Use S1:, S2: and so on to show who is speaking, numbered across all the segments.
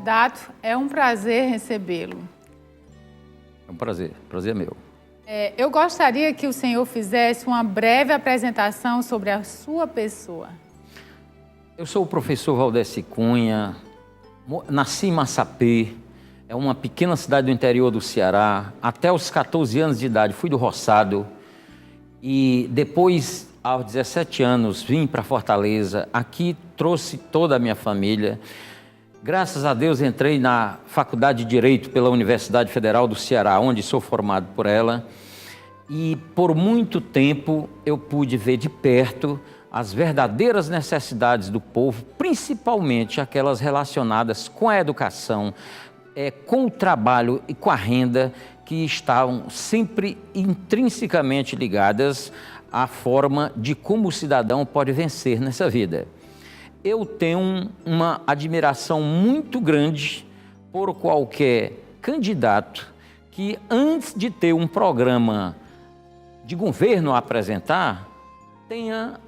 S1: candidato, é um prazer recebê-lo.
S2: É um prazer meu.
S1: Eu gostaria que o senhor fizesse uma breve apresentação sobre a sua pessoa.
S2: Eu sou o professor Valdeci Cunha, nasci em Massapê, é uma pequena cidade do interior do Ceará. Até os 14 anos de idade fui do roçado e depois, aos 17 anos, vim para Fortaleza. Aqui trouxe toda a minha família. Graças a Deus entrei na Faculdade de Direito pela Universidade Federal do Ceará, onde sou formado por ela. E por muito tempo eu pude ver de perto as verdadeiras necessidades do povo, principalmente aquelas relacionadas com a educação, com o trabalho e com a renda, que estavam sempre intrinsecamente ligadas à forma de como o cidadão pode vencer nessa vida. Eu tenho uma admiração muito grande por qualquer candidato que, antes de ter um programa de governo a apresentar, tenha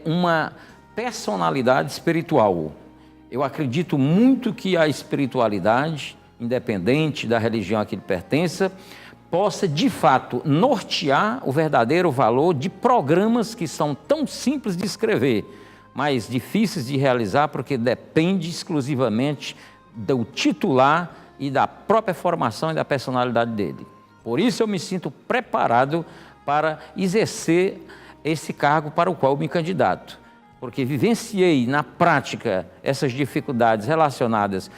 S2: uma personalidade espiritual. Eu acredito muito que a espiritualidade, independente da religião a que ele pertença, possa de fato nortear o verdadeiro valor de programas que são tão simples de escrever, mas difíceis de realizar, porque depende exclusivamente do titular e da própria formação e da personalidade dele. Por isso eu me sinto preparado para exercer esse cargo para o qual me candidato, porque vivenciei na prática essas dificuldades relacionadas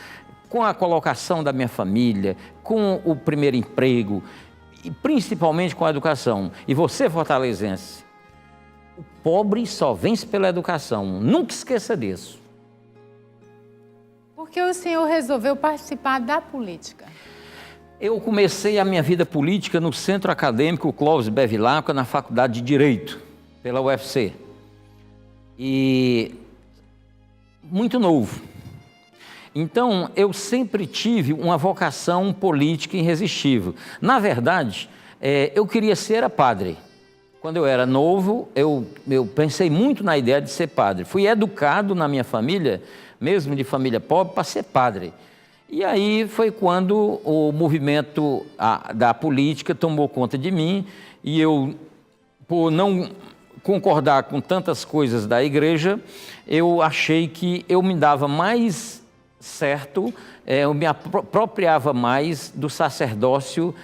S2: com a colocação da minha família, com o primeiro emprego e principalmente com a educação. E você, fortalezense, o pobre só vence pela educação, nunca esqueça disso.
S1: Por que o senhor resolveu participar da política?
S2: Eu comecei a minha vida política no Centro Acadêmico Clóvis Bevilacqua, na Faculdade de Direito, pela UFC. E muito novo. Então, eu sempre tive uma vocação política irresistível. Na verdade, eu queria ser padre. Quando eu era novo, eu pensei muito na ideia de ser padre. Fui educado na minha família, mesmo de família pobre, para ser padre. E aí foi quando o movimento da política tomou conta de mim e eu, por não concordar com tantas coisas da igreja, eu achei que eu me dava mais certo, eu me apropriava mais do sacerdócio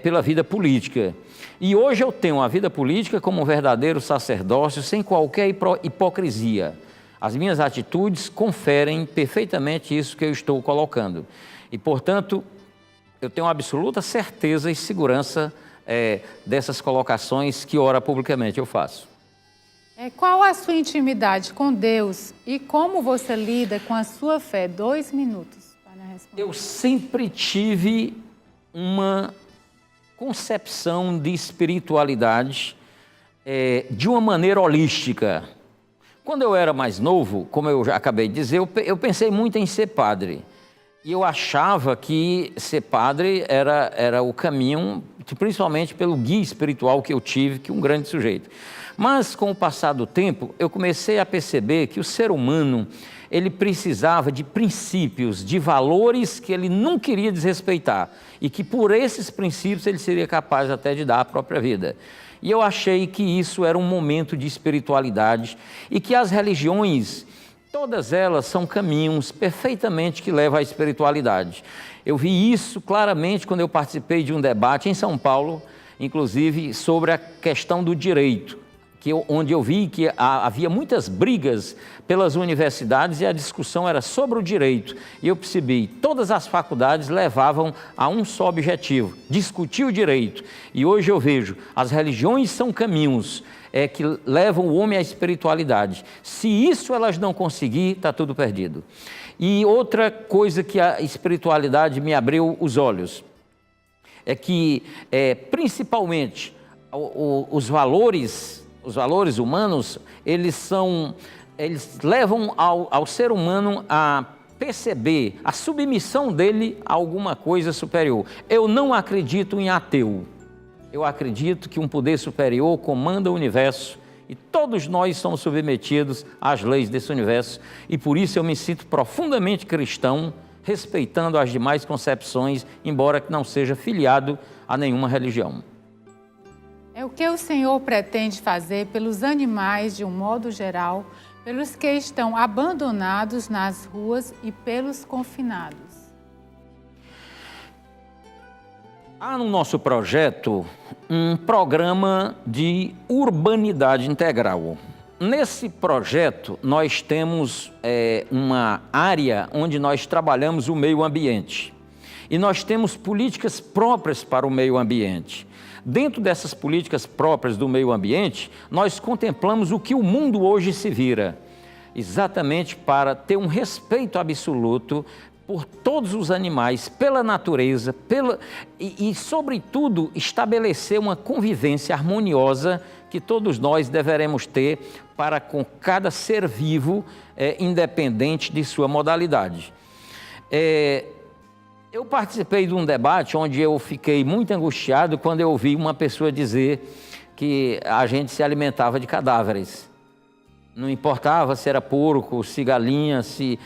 S2: pela vida política. E hoje eu tenho a vida política como um verdadeiro sacerdócio, sem qualquer hipocrisia. As minhas atitudes conferem perfeitamente isso que eu estou colocando. E, portanto, eu tenho absoluta certeza e segurança dessas colocações que, ora, publicamente eu faço.
S1: Qual a sua intimidade com Deus e como você lida com a sua fé? 2 minutos para responder.
S2: Eu sempre tive uma concepção de espiritualidade de uma maneira holística. Quando eu era mais novo, como eu já acabei de dizer, eu pensei muito em ser padre. E eu achava que ser padre era o caminho, principalmente pelo guia espiritual que eu tive, que é um grande sujeito. Mas, com o passar do tempo, eu comecei a perceber que o ser humano, ele precisava de princípios, de valores que ele não queria desrespeitar. E que por esses princípios ele seria capaz até de dar a própria vida. E eu achei que isso era um momento de espiritualidade e que as religiões, todas elas são caminhos perfeitamente que levam à espiritualidade. Eu vi isso claramente quando eu participei de um debate em São Paulo, inclusive sobre a questão do direito, onde eu vi que havia muitas brigas pelas universidades e a discussão era sobre o direito. E eu percebi que todas as faculdades levavam a um só objetivo, discutir o direito. E hoje eu vejo, as religiões são caminhos que levam o homem à espiritualidade. Se isso elas não conseguirem, está tudo perdido. E outra coisa que a espiritualidade me abriu os olhos é que, principalmente, os valores humanos, eles levam ao ser humano a perceber a submissão dele a alguma coisa superior. Eu não acredito em ateu. Eu acredito que um poder superior comanda o universo e todos nós somos submetidos às leis desse universo. E por isso eu me sinto profundamente cristão, respeitando as demais concepções, embora que não seja filiado a nenhuma religião.
S1: É o que o Senhor pretende fazer pelos animais de um modo geral, pelos que estão abandonados nas ruas e pelos confinados.
S2: Há no nosso projeto um programa de urbanidade integral. Nesse projeto, nós temos uma área onde nós trabalhamos o meio ambiente. E nós temos políticas próprias para o meio ambiente. Dentro dessas políticas próprias do meio ambiente, nós contemplamos o que o mundo hoje se vira, exatamente para ter um respeito absoluto por todos os animais, pela natureza, e sobretudo, estabelecer uma convivência harmoniosa que todos nós deveremos ter para com cada ser vivo, independente de sua modalidade. Eu participei de um debate onde eu fiquei muito angustiado quando eu ouvi uma pessoa dizer que a gente se alimentava de cadáveres. Não importava se era porco, se galinha, se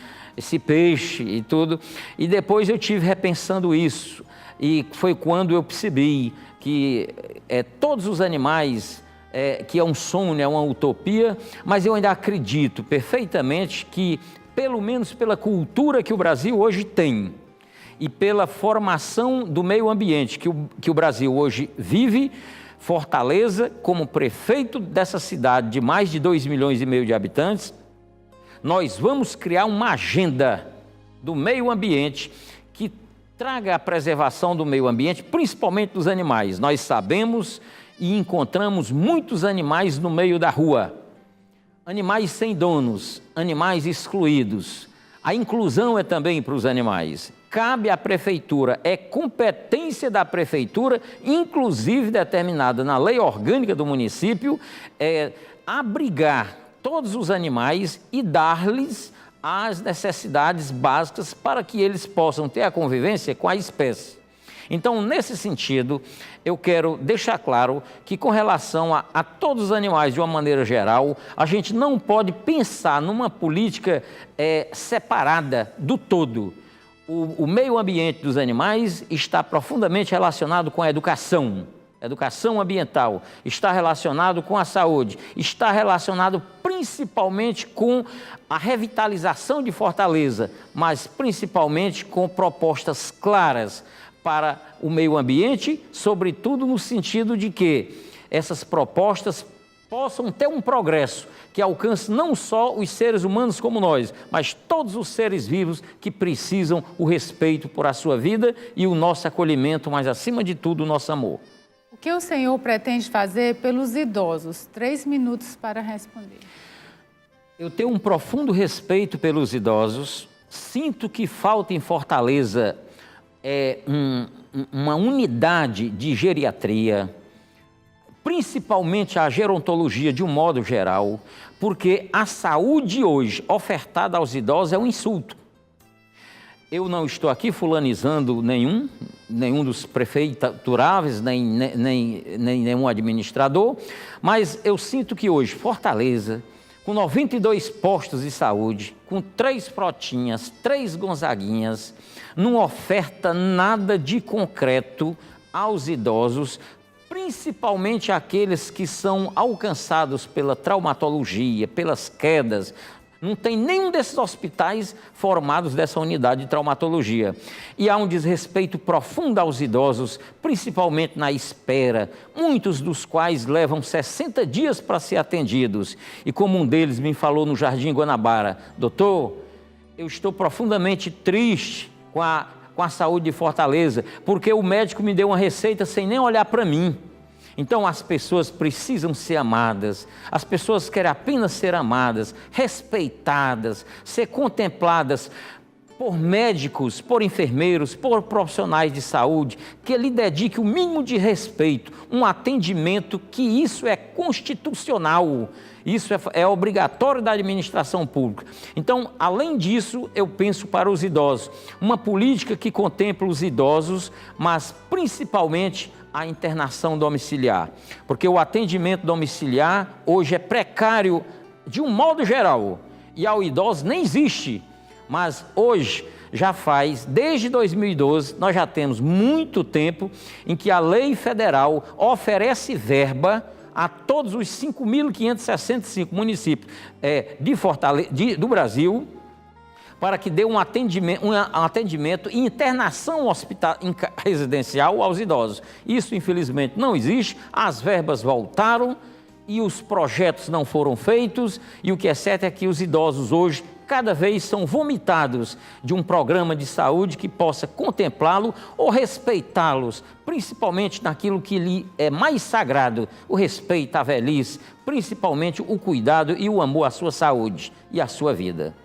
S2: peixe e tudo. E depois eu tive repensando isso. E foi quando eu percebi que todos os animais, que é um sonho, é uma utopia, mas eu ainda acredito perfeitamente que, pelo menos pela cultura que o Brasil hoje tem, e pela formação do meio ambiente que o Brasil hoje vive, Fortaleza, como prefeito dessa cidade de mais de 2,5 milhões de habitantes, nós vamos criar uma agenda do meio ambiente que traga a preservação do meio ambiente, principalmente dos animais. Nós sabemos e encontramos muitos animais no meio da rua, animais sem donos, animais excluídos. A inclusão é também para os animais. Cabe à prefeitura, é competência da prefeitura, inclusive determinada na lei orgânica do município, abrigar todos os animais e dar-lhes as necessidades básicas para que eles possam ter a convivência com a espécie. Então, nesse sentido, eu quero deixar claro que, com relação a todos os animais de uma maneira geral, a gente não pode pensar numa política separada do todo. O meio ambiente dos animais está profundamente relacionado com a educação ambiental, está relacionado com a saúde, está relacionado principalmente com a revitalização de Fortaleza, mas principalmente com propostas claras para o meio ambiente, sobretudo no sentido de que essas propostas possam ter um progresso que alcance não só os seres humanos como nós, mas todos os seres vivos que precisam o respeito por a sua vida e o nosso acolhimento, mas acima de tudo o nosso amor.
S1: O que o Senhor pretende fazer pelos idosos? 3 minutos para responder.
S2: Eu tenho um profundo respeito pelos idosos, sinto que falta em Fortaleza uma unidade de geriatria, principalmente a gerontologia de um modo geral, porque a saúde hoje ofertada aos idosos é um insulto. Eu não estou aqui fulanizando nenhum dos prefeituráveis, nem nenhum administrador, mas eu sinto que hoje Fortaleza, com 92 postos de saúde, com 3 Frotinhas, 3 Gonzaguinhas, não oferta nada de concreto aos idosos, principalmente aqueles que são alcançados pela traumatologia, pelas quedas. Não tem nenhum desses hospitais formados dessa unidade de traumatologia. E há um desrespeito profundo aos idosos, principalmente na espera, muitos dos quais levam 60 dias para ser atendidos. E como um deles me falou no Jardim Guanabara: doutor, eu estou profundamente triste com a saúde de Fortaleza, porque o médico me deu uma receita sem nem olhar para mim. Então as pessoas precisam ser amadas, as pessoas querem apenas ser amadas, respeitadas, ser contempladas por médicos, por enfermeiros, por profissionais de saúde, que lhe dedique o mínimo de respeito, um atendimento que isso é constitucional, isso é obrigatório da administração pública. Então, além disso, eu penso para os idosos, uma política que contempla os idosos, mas principalmente a internação domiciliar, porque o atendimento domiciliar hoje é precário de um modo geral, e ao idoso nem existe, mas hoje já faz, desde 2012, nós já temos muito tempo em que a lei federal oferece verba a todos os 5.565 municípios do Brasil, para que dê um atendimento e internação residencial aos idosos. Isso, infelizmente, não existe, as verbas voltaram e os projetos não foram feitos, e o que é certo é que os idosos hoje cada vez são vomitados de um programa de saúde que possa contemplá-lo ou respeitá-los, principalmente naquilo que lhe é mais sagrado, o respeito à velhice, principalmente o cuidado e o amor à sua saúde e à sua vida.